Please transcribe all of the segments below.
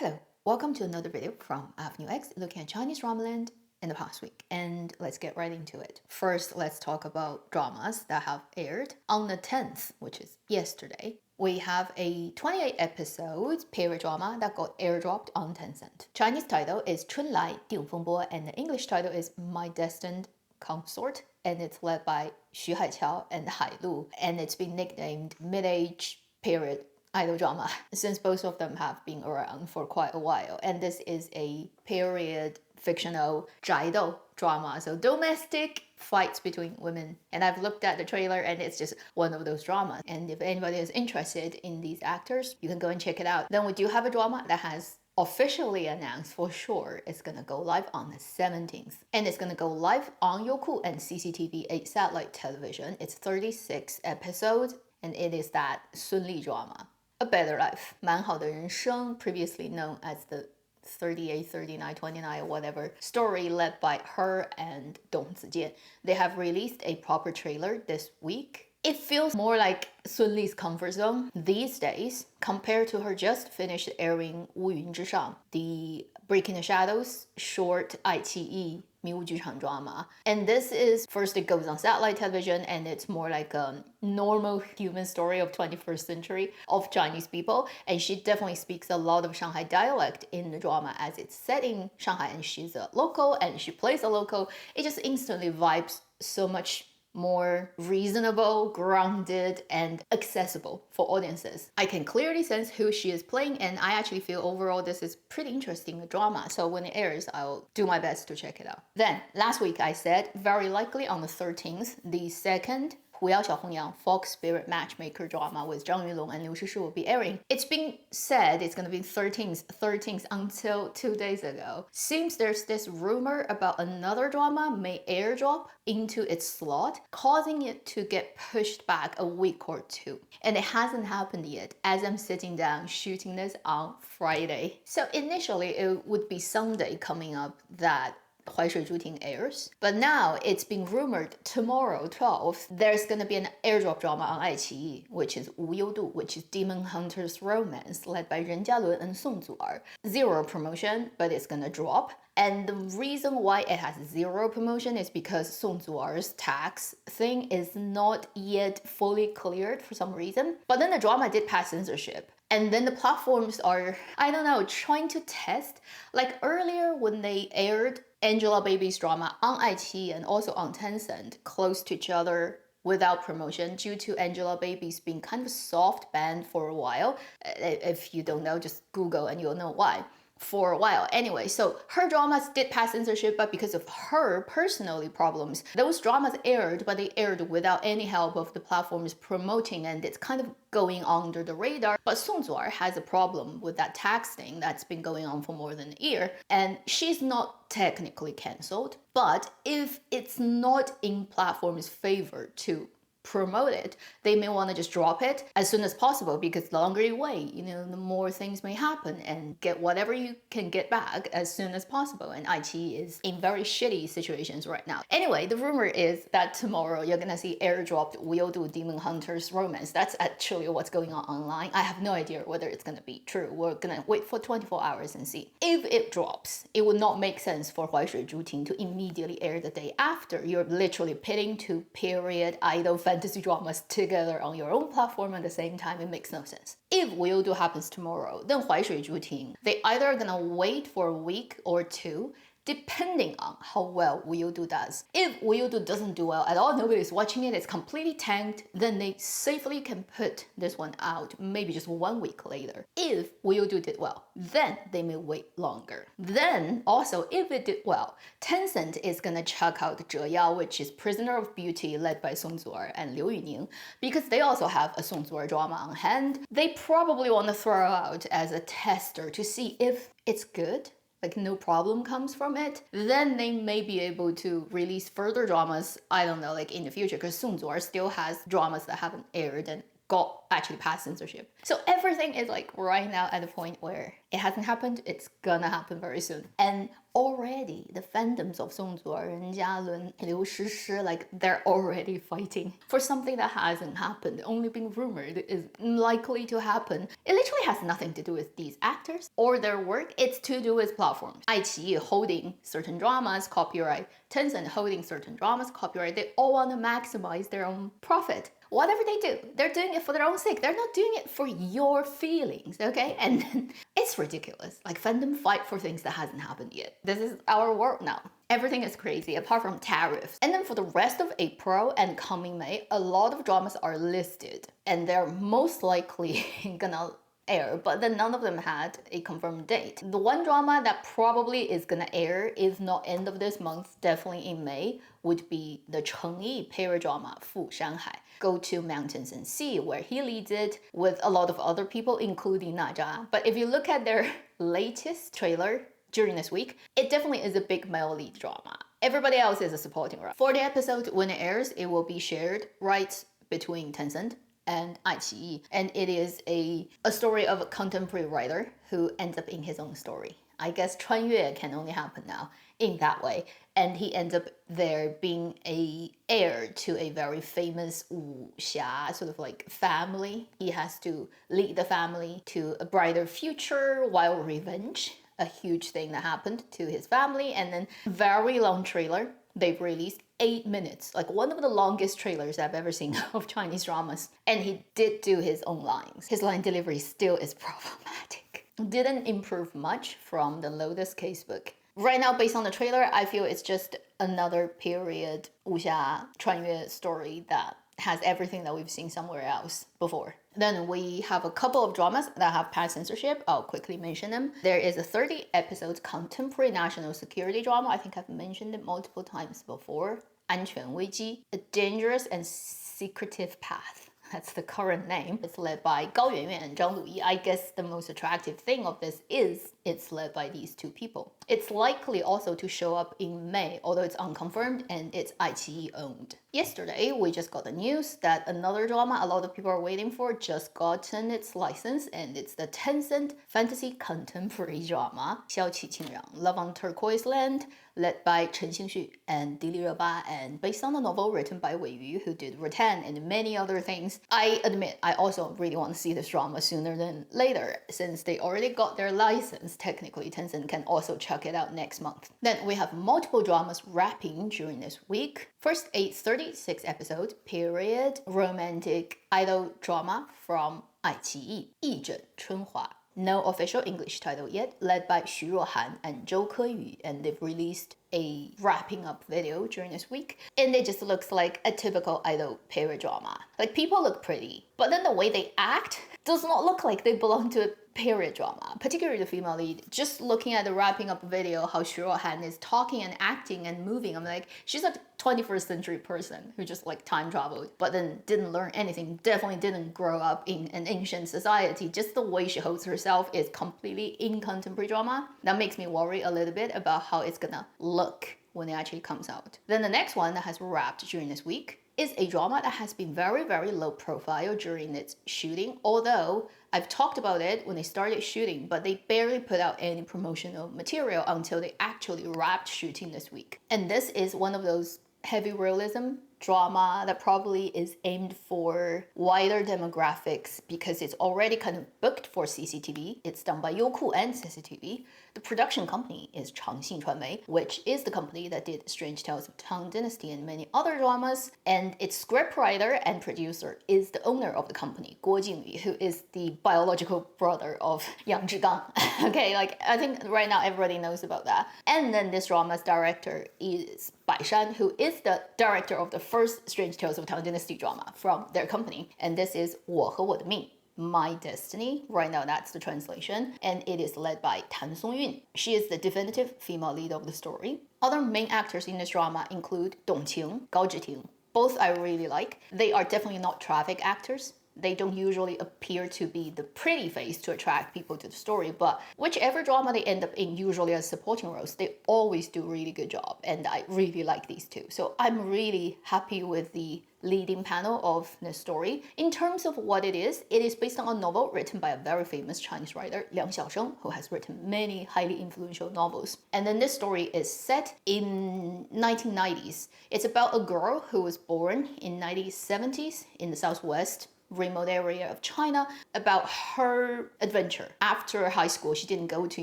Hello, welcome to another video from Avenue X looking at Chinese drama land in the past week. And let's get right into it. First, let's talk about dramas that have aired. On the 10th, which is yesterday, we have a 28 episode period drama that got airdropped on Tencent. Chinese title is 春来定风波 and the English title is My Destined Consort, and it's led by Xu Haiqiao and Hai Lu, and it's been nicknamed mid-age period idol drama since both of them have been around for quite a while. And this is a period fictional 宅斗 drama, so domestic fights between women. And I've looked at the trailer and it's just one of those dramas. And if anybody is interested in these actors, you can go and check it out. Then we do have a drama that has officially announced for sure it's gonna go live on the 17th. And it's gonna go live on Youku and CCTV 8 satellite television. It's 36 episodes and it is that 顺利 drama. A Better Life, 蛮好的人生, previously known as the 38, 39, 29, whatever story led by her and Dong Zijian. They have released a proper trailer this week. It feels more like Sun Li's comfort zone these days compared to her just finished airing 乌云之上, the Breaking the Shadows short iQIYI 迷雾剧场 drama. And this is, first it goes on satellite television and it's more like a normal human story of 21st century of Chinese people. And she definitely speaks a lot of Shanghai dialect in the drama as it's set in Shanghai and she's a local and she plays a local. It just instantly vibes so much more reasonable, grounded, and accessible for audiences. I can clearly sense who she is playing, and I actually feel overall this is pretty interesting drama. So when it airs, I'll do my best to check it out. Then last week I said very likely on the 13th, the second 狐妖小红娘 Fox Spirit Matchmaker drama with Zhang Yulong and Liu Shishi will be airing. It's been said it's going to be 13th until 2 days ago. Seems there's this rumor about another drama may airdrop into its slot, causing it to get pushed back a week or two. And it hasn't happened yet as I'm sitting down shooting this on Friday. So initially it would be Sunday coming up that 淮水诸亭 airs. But now it's been rumored tomorrow, 12th, there's gonna be an airdrop drama on iQIYI, which is 无忧渡, which is Demon Hunter's Romance, led by Ren Jialun and Song Zu'er. Zero promotion, but it's gonna drop. And the reason why it has zero promotion is because Song Zu'er's tax thing is not yet fully cleared for some reason. But then the drama did pass censorship. And then the platforms are, I don't know, trying to test. Like earlier when they aired Angelababy's drama on iQIYI and also on Tencent, close to each other without promotion due to Angelababy's being kind of soft banned for a while. If you don't know, just Google and you'll know why. For a while. Anyway, so her dramas did pass censorship, but because of her personally problems, those dramas aired, but they aired without any help of the platforms promoting, and it's kind of going under the radar. But Song Zu'er has a problem with that tax thing that's been going on for more than a year, and she's not technically cancelled. But if it's not in platforms' favor to promote it, they may want to just drop it as soon as possible, because the longer you wait, the more things may happen, and get whatever you can get back as soon as possible. And iQIYI is in very shitty situations right now. Anyway, the rumor is that tomorrow you're gonna see airdropped 无忧渡 Demon Hunter's Romance. That's actually what's going on online. I have no idea whether it's gonna be true. We're gonna wait for 24 hours and see. If it drops, it would not make sense for 淮水诸亭 to immediately air the day after. You're literally pitting two period idol fantasy dramas together on your own platform at the same time. It makes no sense. If 无忧渡 happens tomorrow, then 淮水诸亭 they either are gonna wait for a week or two, depending on how well 无忧渡 does. If 无忧渡 doesn't do well at all, nobody's watching it, it's completely tanked, then they safely can put this one out maybe just 1 week later. If 无忧渡 did well, then they may wait longer. Then also, if it did well, Tencent is gonna check out 折腰, which is Prisoner of Beauty, led by Song Zu'er and Liu Yuning, because they also have a Song Zu'er drama on hand. They probably want to throw out as a tester to see if it's good, like no problem comes from it. Then they may be able to release further dramas, I don't know, like in the future, because Song Zu'er still has dramas that haven't aired and got actually passed censorship. So everything is like right now at the point where it hasn't happened, it's gonna happen very soon. And already the fandoms of Song Zuo, Ren Jialun, Liu Shishi, like they're already fighting for something that hasn't happened, only being rumored is likely to happen. It literally has nothing to do with these actors or their work, it's to do with platforms. iQIYI holding certain dramas, copyright, Tencent holding certain dramas, copyright, they all want to maximize their own profit. Whatever they do, they're doing it for their own sake. They're not doing it for your feelings, okay? And it's ridiculous. Like fandom fight for things that hasn't happened yet. This is our world now. Everything is crazy apart from tariffs. And then for the rest of April and coming May, a lot of dramas are listed and they're most likely gonna air, but then none of them had a confirmed date. The one drama that probably is gonna air, if not end of this month, definitely in May, would be the Cheng Yi period drama Fu Shanhai, Go to Mountains and Sea, where he leads it with a lot of other people, including Na Zha. But if you look at their latest trailer during this week, it definitely is a big male lead drama. Everybody else is a supporting role. For the episode, when it airs, it will be shared rights between Tencent and iQIYI, and it is a story of a contemporary writer who ends up in his own story. I guess 穿越 can only happen now in that way, and he ends up there being a heir to a very famous wuxia sort of like family. He has to lead the family to a brighter future while revenge, a huge thing that happened to his family. And then very long trailer they've released, 8 minutes, like one of the longest trailers I've ever seen of Chinese dramas. And he did do his own lines. His line delivery still is problematic. Didn't improve much from the Lotus Casebook. Right now, based on the trailer, I feel it's just another period wuxia 穿越 story that has everything that we've seen somewhere else before. Then we have a couple of dramas that have passed censorship. I'll quickly mention them. There is a 30 episode contemporary national security drama. I think I've mentioned it multiple times before. 安全危机, A Dangerous and Secretive Path. That's the current name. It's led by Gao Yuanyuan and Zhang Luyi. I guess the most attractive thing of this is it's led by these two people. It's likely also to show up in May, although it's unconfirmed and it's iQIYI owned. Yesterday, we just got the news that another drama a lot of people are waiting for just gotten its license, and it's the Tencent fantasy contemporary drama 消气清凉, Love on Turquoise Land, led by Chen Xingxu and Di Lireba, and based on a novel written by Wei Yu, who did Rattan and many other things. I admit, I also really want to see this drama sooner than later. Since they already got their license, technically Tencent can also chuck it out next month. Then we have multiple dramas wrapping during this week. First, a 36 episode period romantic idol drama from iQIYI, Zhen Chun Hua. No official English title yet, led by Xu Ruohan and Zhou Keyu, and they've released a wrapping up video during this week, and it just looks like a typical idol period drama. Like, people look pretty, but then the way they act does not look like they belong to a period drama, particularly the female lead. Just looking at the wrapping up video, how Xu Ruohan is talking and acting and moving, I'm like, she's a 21st century person who just like time traveled, but then didn't learn anything, definitely didn't grow up in an ancient society. Just the way she holds herself is completely in contemporary drama. That makes me worry a little bit about how it's gonna look when it actually comes out. Then the next one that has wrapped during this week is a drama that has been very, very low profile during its shooting, although I've talked about it when they started shooting, but they barely put out any promotional material until they actually wrapped shooting this week. And this is one of those heavy realism drama that probably is aimed for wider demographics because it's already kind of booked for CCTV. It's done by Youku and CCTV. The production company is Changxing Chuanmei, which is the company that did Strange Tales of Tang Dynasty and many other dramas. And its scriptwriter and producer is the owner of the company, Guo Jingli, who is the biological brother of Yang Zhigang. Okay, like I think right now everybody knows about that. And then this drama's director is Bai Shan, who is the director of the first Strange Tales of Tang Dynasty drama from their company. And this is 我和我的命, My Destiny. Right now, that's the translation. And it is led by Tan Songyun. She is the definitive female lead of the story. Other main actors in this drama include Dong Qing, Gao Zhiting. Both I really like. They are definitely not traffic actors. They don't usually appear to be the pretty face to attract people to the story, but whichever drama they end up in, usually as supporting roles, they always do a really good job, and I really like these two. So I'm really happy with the leading panel of the story. In terms of what it is based on a novel written by a very famous Chinese writer, Liang Xiaosheng, who has written many highly influential novels. And then this story is set in 1990s. It's about a girl who was born in 1970s in the southwest remote area of China, about her adventure. After high school, she didn't go to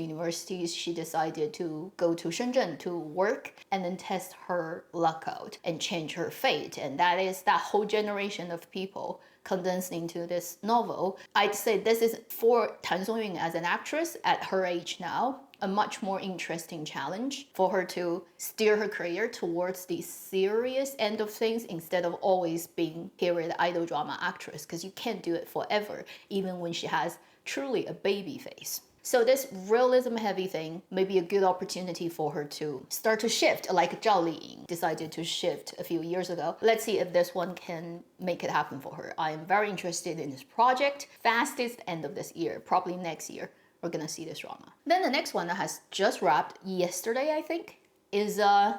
universities. She decided to go to Shenzhen to work and then test her luck out and change her fate. And that is that whole generation of people condensed into this novel. I'd say this is for Tan Songyun as an actress at her age now, a much more interesting challenge for her to steer her career towards the serious end of things instead of always being period idol drama actress, because you can't do it forever, even when she has truly a baby face. So this realism heavy thing may be a good opportunity for her to start to shift, like Zhao Liying decided to shift a few years ago. Let's see if this one can make it happen for her. I am very interested in this project. Fastest end of this year, probably next year, we're gonna see this drama. Then the next one that has just wrapped yesterday, I think, is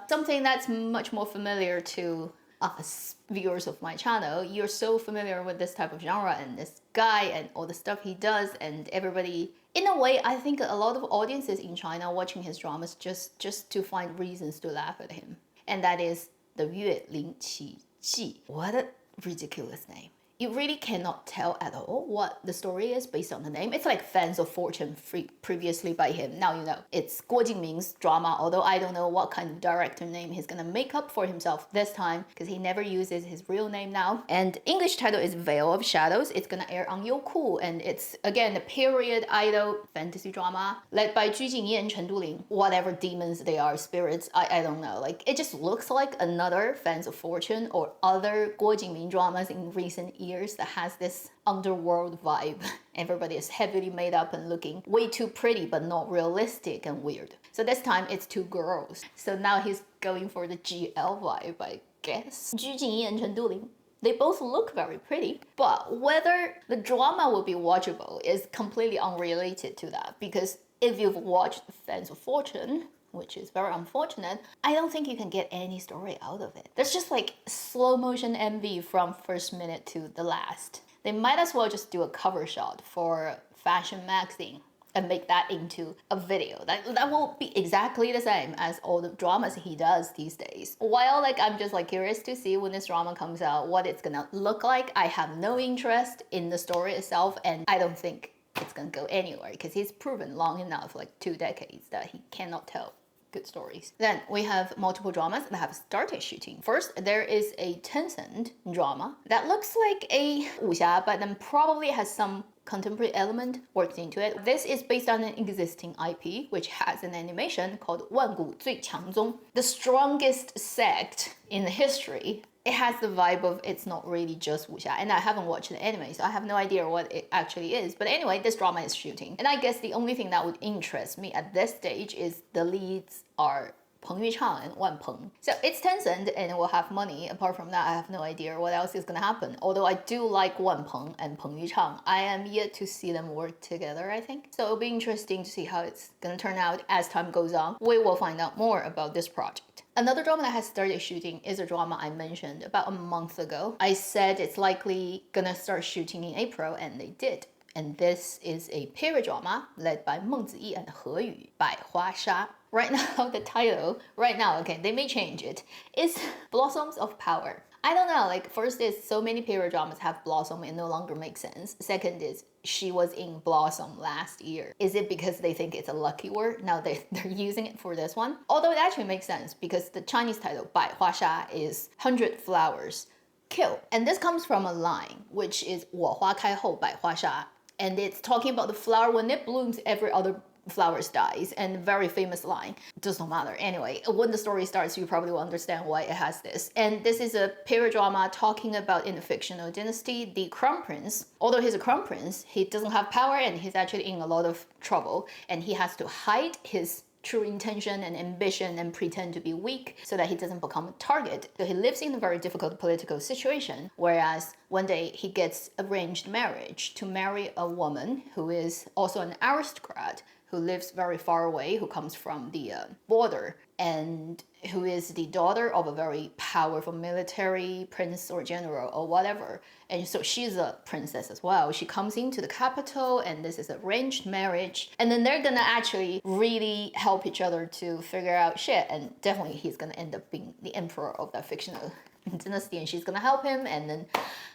something that's much more familiar to us viewers of my channel. You're so familiar with this type of genre and this guy and all the stuff he does, and everybody, in a way, I think a lot of audiences in China watching his dramas just to find reasons to laugh at him. And that is the Yue Ling Qi Ji. What a ridiculous name. You really cannot tell at all what the story is based on the name. It's like Fans of Fortune previously by him. Now you know. It's Guo Jingming's drama, although I don't know what kind of director name he's gonna make up for himself this time, because he never uses his real name now. And English title is Veil of Shadows. It's gonna air on Youku, and it's, again, a period idol fantasy drama led by Ju Jingyi and Chen Duling. Whatever demons they are, spirits, I don't know. Like, it just looks like another Fans of Fortune or other Guo Jingming dramas in recent years that has this underworld vibe. Everybody is heavily made up and looking way too pretty, but not realistic and weird. So this time it's two girls. So now he's going for the GL vibe, I guess. Ju Jingyi and Chen Duling, they both look very pretty, but whether the drama will be watchable is completely unrelated to that, because if you've watched Fans of Fortune, which is very unfortunate, I don't think you can get any story out of it. There's just like slow motion MV from first minute to the last. They might as well just do a cover shot for fashion magazine and make that into a video. That will be exactly the same as all the dramas he does these days. While like I'm just like curious to see when this drama comes out, what it's gonna look like, I have no interest in the story itself, and I don't think it's gonna go anywhere because he's proven long enough, like 2 decades, that he cannot tell good stories. Then we have multiple dramas that have started shooting. First, there is a Tencent drama that looks like a wuxia, but then probably has some contemporary element worked into it. This is based on an existing IP, which has an animation called 万古最强宗, the strongest sect in history. It has the vibe of it's not really just wuxia, and I haven't watched the anime, so I have no idea what it actually is. But anyway, this drama is shooting, and I guess the only thing that would interest me at this stage is the leads are Peng Yuchang and Wan Peng. So it's Tencent and it will have money. Apart from that, I have no idea what else is gonna happen. Although I do like Wan Peng and Peng Yuchang, I am yet to see them work together, I think. So it'll be interesting to see how it's gonna turn out as time goes on. We will find out more about this project. Another drama that has started shooting is a drama I mentioned about a month ago. I said it's likely gonna start shooting in April, and they did. And this is a period drama led by Meng Ziyi and He Yu, Bai Hua Sha. Right now, the title, okay, they may change it, is Blossoms of Power. I don't know, like, first is so many period dramas have Blossom, it no longer makes sense. Second is she was in Blossom last year. Is it because they think it's a lucky word? Now they're using it for this one. Although it actually makes sense because the Chinese title, Bai Hua Sha, is 100 flowers kill. And this comes from a line, which is 我花开后百花杀. And it's talking about the flower when it blooms, every other flowers dies, and very famous line. Does not matter. Anyway, when the story starts, you probably will understand why it has this. And this is a period drama talking about, in a fictional dynasty, the crown prince. Although he's a crown prince, he doesn't have power and he's actually in a lot of trouble, and he has to hide his true intention and ambition and pretend to be weak so that he doesn't become a target. So he lives in a very difficult political situation, whereas one day he gets arranged marriage to marry a woman who is also an aristocrat, who lives very far away, who comes from the border, and who is the daughter of a very powerful military prince or general or whatever. And so she's a princess as well. She comes into the capital and this is arranged marriage. And then they're gonna actually really help each other to figure out shit. And definitely he's gonna end up being the emperor of that fictional dynasty and she's gonna help him. And then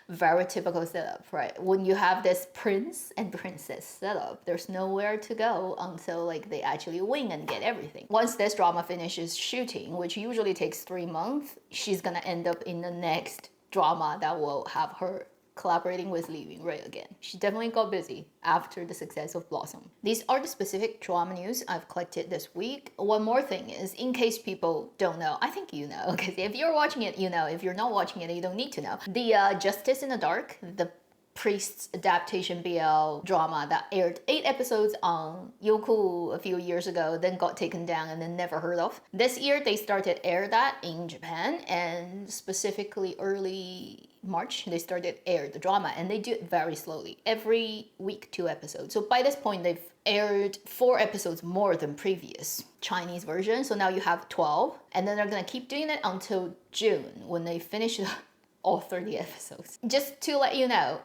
very typical setup, right? When you have this prince and princess setup, there's nowhere to go until like they actually win and get everything. Once this drama finishes shooting, which usually takes 3 months, she's gonna end up in the next drama that will have her collaborating with Li Yunrui again. She definitely got busy after the success of Blossom. These are the specific drama news I've collected this week. One more thing is, in case people don't know, I think you know, because if you're watching it, you know. If you're not watching it, you don't need to know. The Justice in the Dark, the Priest's adaptation BL drama that aired 8 episodes on Youku a few years ago, then got taken down and then never heard of. This year they started air that in Japan, and specifically early March they started air the drama, and they do it very slowly, every week 2 episodes. So by this point they've aired 4 episodes more than previous Chinese version, so now you have 12, and then they're gonna keep doing it until June when they finish all 30 episodes. Just to let you know,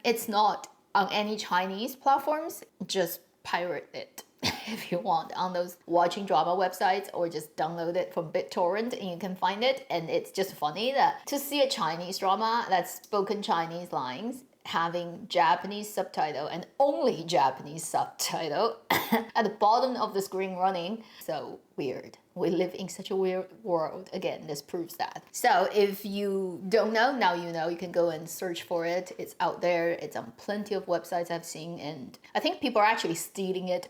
it's not on any Chinese platforms. Just pirate it if you want on those watching drama websites, or just download it from BitTorrent and you can find it. And it's just funny that to see a Chinese drama that's spoken Chinese lines having Japanese subtitle and only Japanese subtitle at the bottom of the screen running. So weird. We live in such a weird world. Again, this proves that. So if you don't know, now you know. You can go and search for it. It's out there. It's on plenty of websites I've seen, and I think people are actually stealing it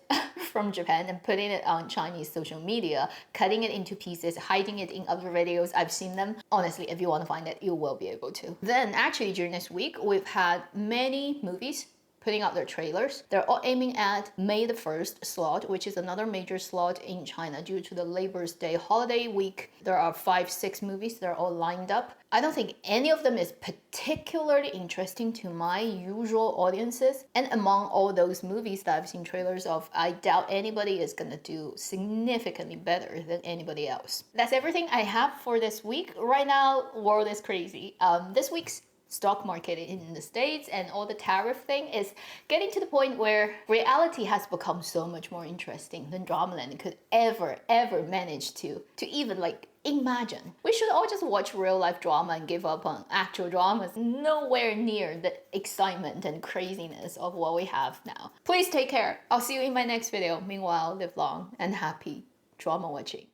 from Japan and putting it on Chinese social media, cutting it into pieces, hiding it in other videos. I've seen them. Honestly, if you want to find it, you will be able to. Then actually during this week, we've had many movies putting out their trailers. They're all aiming at May the 1st slot, which is another major slot in China due to the Labor's Day holiday week. There are 5-6 movies that are all lined up. I don't think any of them is particularly interesting to my usual audiences. And among all those movies that I've seen trailers of, I doubt anybody is gonna do significantly better than anybody else. That's everything I have for this week. Right now, world is crazy. This week's stock market in the States and all the tariff thing is getting to the point where reality has become so much more interesting than Dramaland could ever manage to even like imagine. We should all just watch real life drama and give up on actual dramas. Nowhere near the excitement and craziness of what we have now. Please take care. I'll see you in my next video. Meanwhile, live long and happy drama watching.